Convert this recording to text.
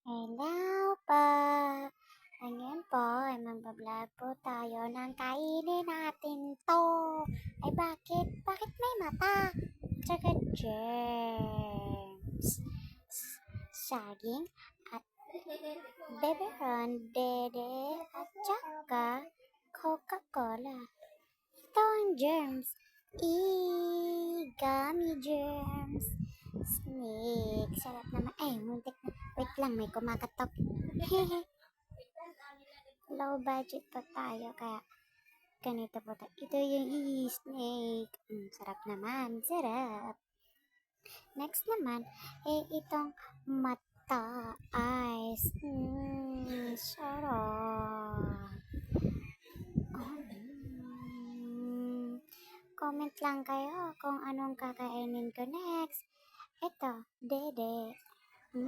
Hello po. Ngayon po ay magbablog po tayo ng kainin natin 'to. Ay bakit? Bakit may mata? Tsaka germs. Saging at beberon, dede at tsaka Coca-Cola. Ito ang germs. Gummy germs. Snake. Sarap naman. Ay, muntik na. Wait lang, may kumakatok. Low budget pa tayo, kaya ganito po tayo. Ito yung snake. Sarap naman. Sarap. Next naman, itong mata. Eyes. Sarap. Comment lang kayo kung anong kakainin ko next. Ito, dede.